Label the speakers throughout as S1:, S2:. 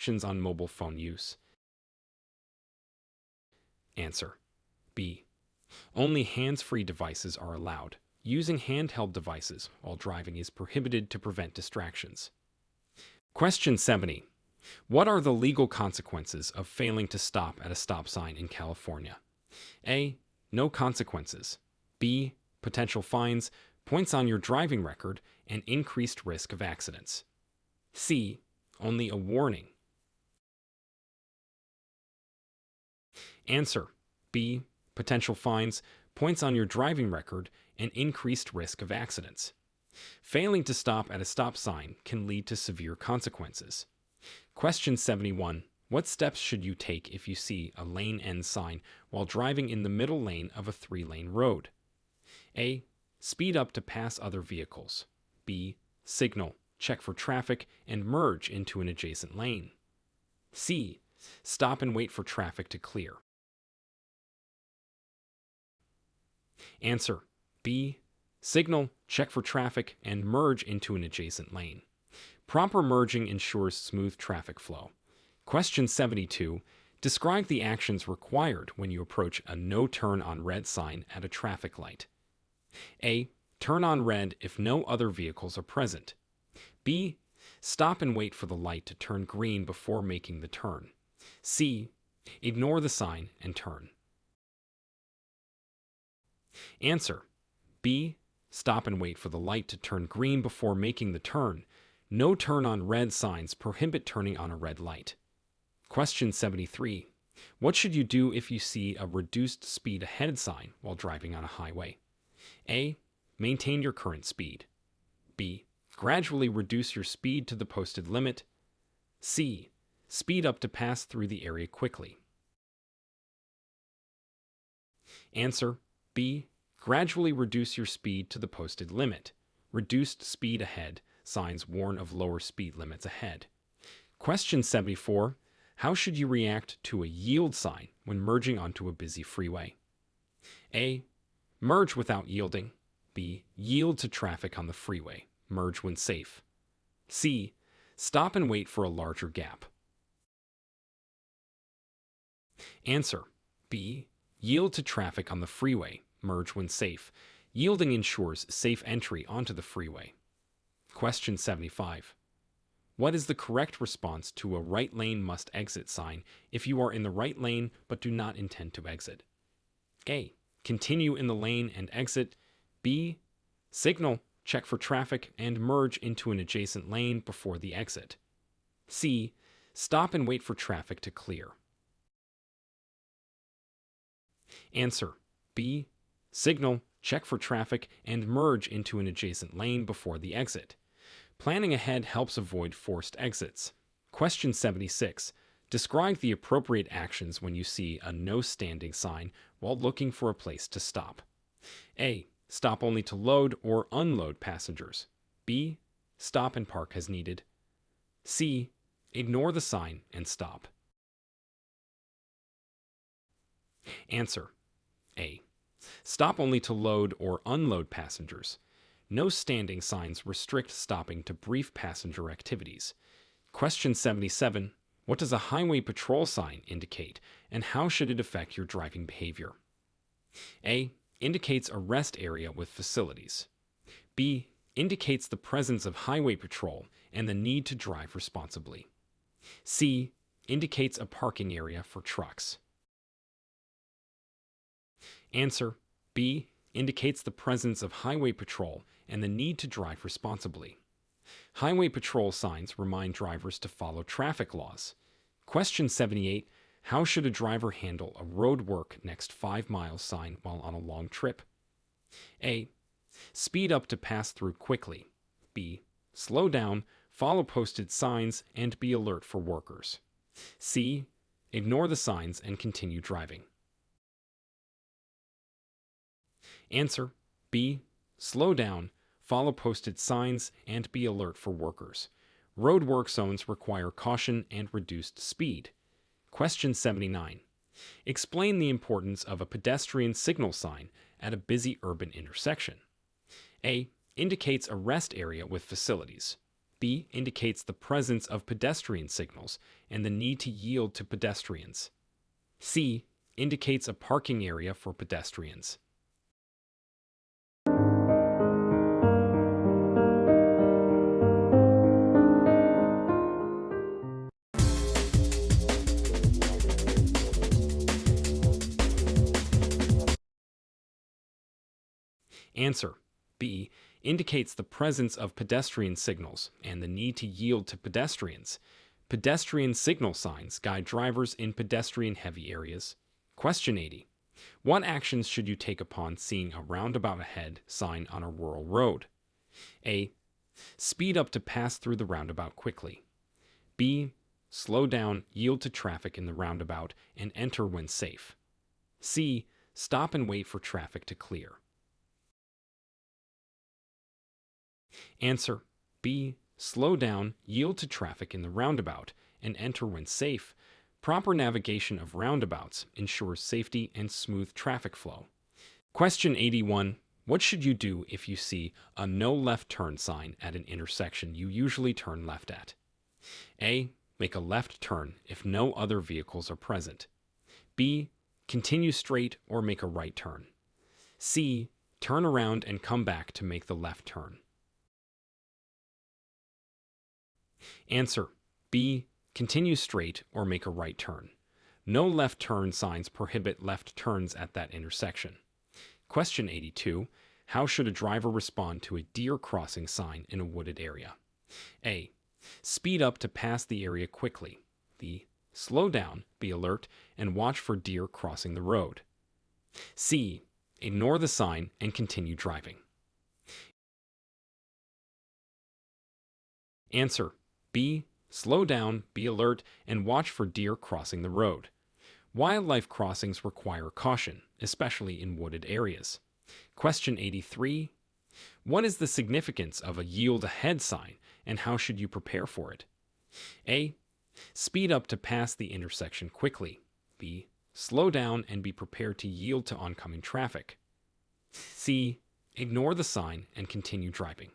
S1: on mobile phone use. Answer: B. Only hands-free devices are allowed. Using handheld devices while driving is prohibited to prevent distractions. Question 70. What are the legal consequences of failing to stop at a stop sign in California? A. No consequences. B. Potential fines, points on your driving record, and increased risk of accidents. C. Only a warning. Answer: B. Potential fines, points on your driving record, and increased risk of accidents. Failing to stop at a stop sign can lead to severe consequences. Question 71. What steps should you take if you see a lane end sign while driving in the middle lane of a 3-lane road? A. Speed up to pass other vehicles. B. Signal, check for traffic, and merge into an adjacent lane. C. Stop and wait for traffic to clear. Answer: B. Signal, check for traffic, and merge into an adjacent lane. Proper merging ensures smooth traffic flow. Question 72. Describe the actions required when you approach a no turn on red sign at a traffic light. A. Turn on red if no other vehicles are present. B. Stop and wait for the light to turn green before making the turn. C. Ignore the sign and turn. Answer: B. Stop and wait for the light to turn green before making the turn. No turn on red signs prohibit turning on a red light. Question 73. What should you do if you see a reduced speed ahead sign while driving on a highway? A. Maintain your current speed. B. Gradually reduce your speed to the posted limit. C. Speed up to pass through the area quickly. Answer: B. Gradually reduce your speed to the posted limit. Reduced speed ahead signs warn of lower speed limits ahead. Question 74. How should you react to a yield sign when merging onto a busy freeway? A. Merge without yielding. B. Yield to traffic on the freeway. Merge when safe. C. Stop and wait for a larger gap. Answer: B. Yield to traffic on the freeway. Merge when safe. Yielding ensures safe entry onto the freeway. Question 75. What is the correct response to a right lane must exit sign if you are in the right lane but do not intend to exit? A. Continue in the lane and exit. B. Signal, check for traffic, and merge into an adjacent lane before the exit. C. Stop and wait for traffic to clear. Answer: B. Signal, check for traffic, and merge into an adjacent lane before the exit. Planning ahead helps avoid forced exits. Question 76. Describe the appropriate actions when you see a no standing sign while looking for a place to stop. A. Stop only to load or unload passengers. B. Stop and park as needed. C. Ignore the sign and stop. Answer: A. Stop only to load or unload passengers. No standing signs restrict stopping to brief passenger activities. Question 77. What does a highway patrol sign indicate, and how should it affect your driving behavior? A. Indicates a rest area with facilities. B. Indicates the presence of highway patrol and the need to drive responsibly. C. Indicates a parking area for trucks. Answer: B. Indicates the presence of highway patrol and the need to drive responsibly. Highway patrol signs remind drivers to follow traffic laws. Question 78. How should a driver handle a road work next 5 miles sign while on a long trip? A. Speed up to pass through quickly. B. Slow down, follow posted signs, and be alert for workers. C. Ignore the signs and continue driving. Answer: B. Slow down, follow posted signs, and be alert for workers. Road work zones require caution and reduced speed. Question 79. Explain the importance of a pedestrian signal sign at a busy urban intersection. A. Indicates a rest area with facilities. B indicates the presence of pedestrian signals and the need to yield to pedestrians. C indicates a parking area for pedestrians. Answer: B indicates the presence of pedestrian signals and the need to yield to pedestrians. Pedestrian signal signs guide drivers in pedestrian-heavy areas. Question 80. What actions should you take upon seeing a roundabout ahead sign on a rural road? A. Speed up to pass through the roundabout quickly. B. Slow down, yield to traffic in the roundabout, and enter when safe. C. Stop and wait for traffic to clear. Answer: B. Slow down, yield to traffic in the roundabout, and enter when safe. Proper navigation of roundabouts ensures safety and smooth traffic flow. Question 81. What should you do if you see a no left turn sign at an intersection you usually turn left at? A. Make a left turn if no other vehicles are present. B. Continue straight or make a right turn. C. Turn around and come back to make the left turn. Answer: B. Continue straight or make a right turn. No left turn signs prohibit left turns at that intersection. Question 82. How should a driver respond to a deer crossing sign in a wooded area? A. Speed up to pass the area quickly. B. Slow down, be alert, and watch for deer crossing the road. C. Ignore the sign and continue driving. Answer: B. Slow down, be alert, and watch for deer crossing the road. Wildlife crossings require caution, especially in wooded areas. Question 83. What is the significance of a yield ahead sign, and how should you prepare for it? A. Speed up to pass the intersection quickly. B. Slow down and be prepared to yield to oncoming traffic. C. Ignore the sign and continue driving.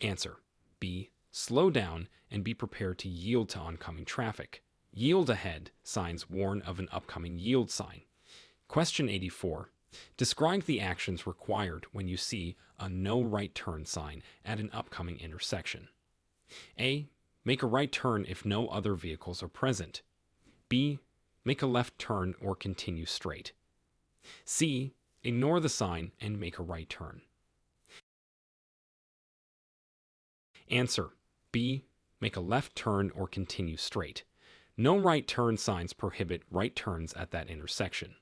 S1: Answer: B. Slow down and be prepared to yield to oncoming traffic. Yield ahead signs warn of an upcoming yield sign. Question 84. Describe the actions required when you see a no right turn sign at an upcoming intersection. A. Make a right turn if no other vehicles are present. B. Make a left turn or continue straight. C. Ignore the sign and make a right turn. Answer: B. Make a left turn or continue straight. No right turn signs prohibit right turns at that intersection.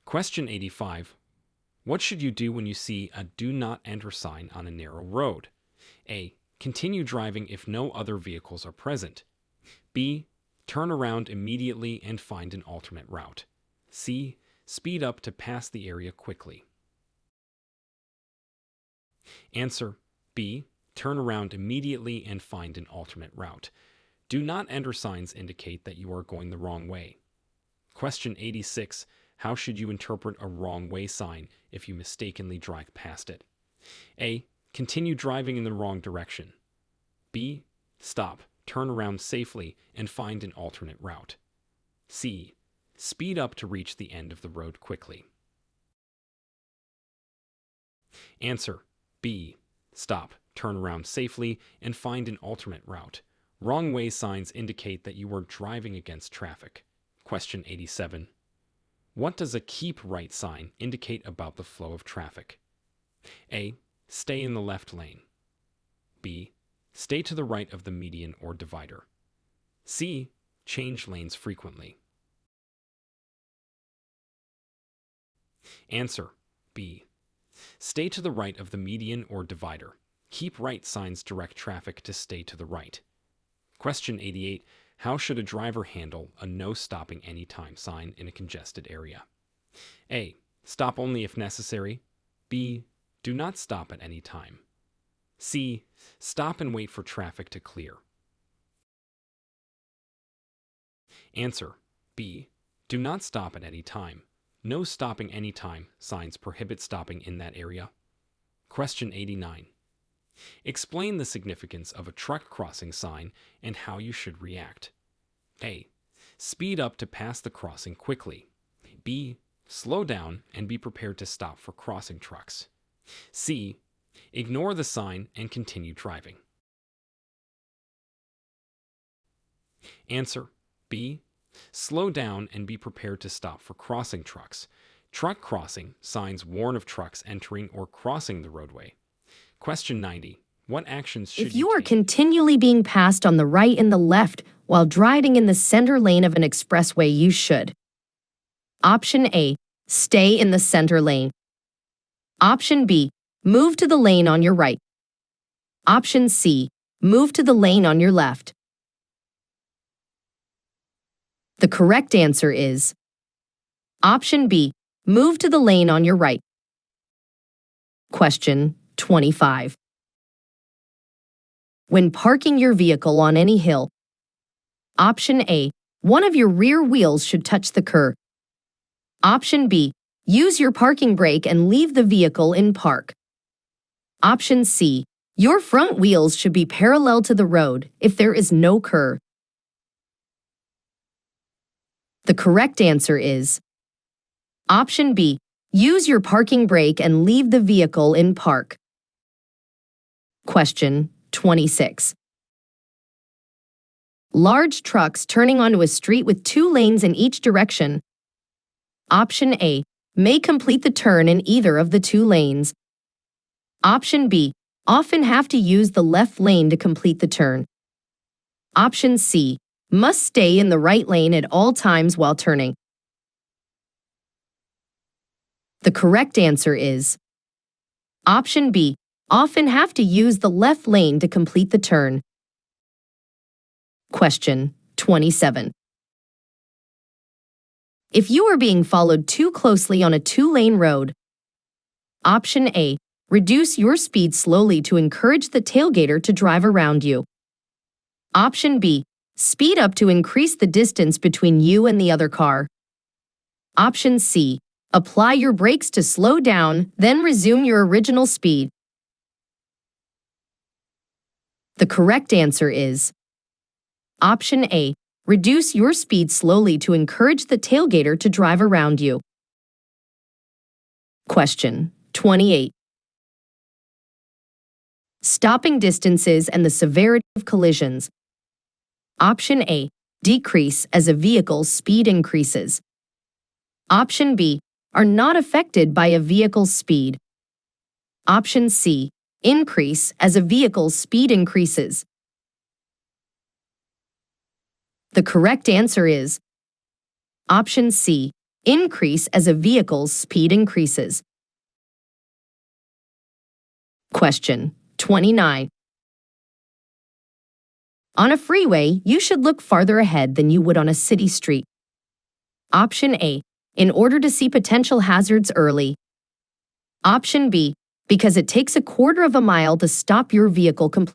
S1: Question 85. What should you do when you see a do not enter sign on a narrow road? A. Continue driving if no other vehicles are present. B. Turn around immediately and find an alternate route. C. Speed up to pass the area quickly. Answer: B. Turn around immediately and find an alternate route. Do not enter signs indicate that you are going the wrong way. Question 86. How should you interpret a wrong way sign if you mistakenly drive past it? A. Continue driving in the wrong direction. B. Stop, turn around safely, and find an alternate route. C. Speed up to reach the end of the road quickly. Answer: B. Stop, turn around safely, and find an alternate route. Wrong way signs indicate that you are driving against traffic. Question 87. What does a keep right sign indicate about the flow of traffic? A. Stay in the left lane. B. Stay to the right of the median or divider. C. Change lanes frequently. Answer: B. Stay to the right of the median or divider. Keep right signs direct traffic to stay to the right. Question 88. How should a driver handle a no stopping anytime sign in a congested area? A. Stop only if necessary. B. Do not stop at any time. C. Stop and wait for traffic to clear. Answer: B. Do not stop at any time. No stopping anytime signs prohibit stopping in that area. Question 89. Explain the significance of a truck crossing sign and how you should react. A. Speed up to pass the crossing quickly. B. Slow down and be prepared to stop for crossing trucks. C. Ignore the sign and continue driving. Answer B. Slow down and be prepared to stop for crossing trucks. Truck crossing signs warn of trucks entering or crossing the roadway. Question 90. What actions should
S2: If you are
S1: take?
S2: continually being passed on the right and the left while driving in the center lane of an expressway, you should. Option A. Stay in the center lane. Option B. Move to the lane on your right. Option C. Move to the lane on your left. The correct answer is Option B. Move to the lane on your right. Question 25. When parking your vehicle on any hill, Option A. One of your rear wheels should touch the curb. Option B. Use your parking brake and leave the vehicle in park. Option C. Your front wheels should be parallel to the road if there is no curb. The correct answer is Option B. Use your parking brake and leave the vehicle in park. Question 26. Large trucks turning onto a street with 2 lanes in each direction. Option A. May complete the turn in either of the 2 lanes. Option B. Often have to use the left lane to complete the turn. Option C. Must stay in the right lane at all times while turning. The correct answer is Option B. Often have to use the left lane to complete the turn. Question 27. If you are being followed too closely on a 2-lane road, Option A. Reduce your speed slowly to encourage the tailgater to drive around you. Option B. Speed up to increase the distance between you and the other car. Option C. Apply your brakes to slow down, then resume your original speed. The correct answer is Option A. Reduce your speed slowly to encourage the tailgater to drive around you. Question 28. Stopping distances and the severity of collisions. Option A. Decrease as a vehicle's speed increases. Option B. Are not affected by a vehicle's speed. Option C. Increase as a vehicle's speed increases. The correct answer is Option C. Increase as a vehicle's speed increases. Question 29. On a freeway, you should look farther ahead than you would on a city street. Option A. In order to see potential hazards early. Option B. Because it takes 1/4 of a mile to stop your vehicle completely.